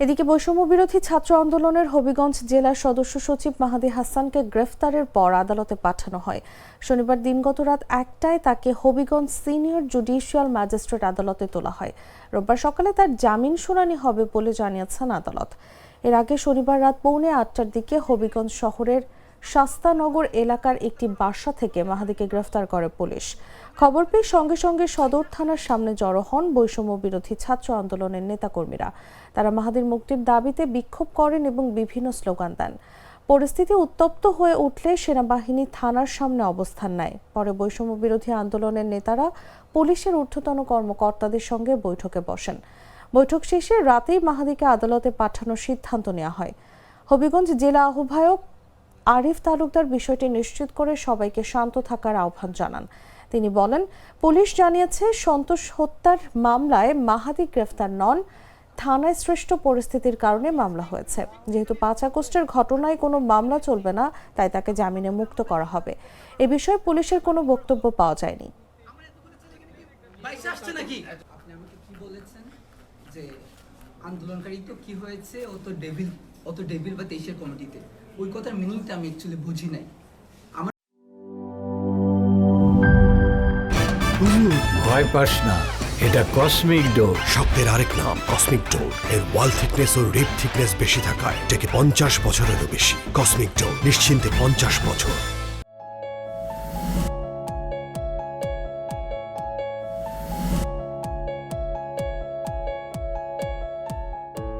এদিকে বৈষম্য বিরোধী ছাত্র আন্দোলনের হবিগঞ্জ জেলার সদস্য সচিব মাহাদি হাসানকে গ্রেফতারের পর আদালতে পাঠানো হয়। শনিবার দিনগত রাত 1টায় তাকে হবিগঞ্জ সিনিয়র জুডিশিয়াল ম্যাজিস্ট্রেট আদালতে তোলা হয়। রোববার সকালে তার জামিন শুনানি হবে বলে জানিয়েছেন আদালত। এর আগে শনিবার রাত 7:45টার দিকে হবিগঞ্জ শহরের শাস্তানগর এলাকার একটি বাসা থেকে মাহাদিকে গ্রেফতার করে পুলিশ। খবর পেয়ে সঙ্গে সঙ্গে সদর থানার সামনে জড়ো হন বৈষম্য বিরোধী ছাত্র আন্দোলনের নেতাকর্মীরা। তারা মাহাদির মুক্তির দাবিতে বিক্ষোভ করেন এবং বিভিন্ন স্লোগান দেন। পরিস্থিতি উত্তপ্ত হয়ে উঠলে সেনাবাহিনী থানার সামনে অবস্থান নেয়। পরে বৈষম্য বিরোধী আন্দোলনের নেতারা পুলিশের ঊর্ধ্বতন কর্মকর্তাদের সঙ্গে বৈঠকে বসেন। বৈঠক শেষে রাতেই মাহাদিকে আদালতে পাঠানোর সিদ্ধান্ত নেওয়া হয়। হবিগঞ্জ জেলা আহ্বায়ক আরিফ তালুকদার বিষয়টি নিশ্চিত করে সবাইকে শান্ত থাকার আহ্বান জানান। তিনি বলেন, পুলিশ জানিয়েছে সন্তোষ হত্যার মামলায় মাহাদি গ্রেফতার নন, থানায় সৃষ্ট পরিস্থিতির কারণে মামলা হয়েছে। যেহেতু 5 আগস্টের ঘটনায় কোনো মামলা চলবে না, তাই তাকে জামিনে মুক্ত করা হবে। এ বিষয়ে পুলিশের কোনো বক্তব্য পাওয়া যায়নি। আন্দোলনকারী তো কি হয়েছে, ও তো ডেভিল বা 23-এর কমিটিতে, ওই কথার মিনিংটা আমি অ্যাকচুয়ালি বুঝি নাই। ভয় পাস না, এটা কসমিক ডোর। শব্দের আরেক নাম কসমিক ডোর। এর ওয়াল থিকনেস ও রিপ থিকনেস বেশি থাকায় এটাকে 50 বছরেরও বেশি। কসমিক ডোর, নিশ্চিন্তে 50 বছর।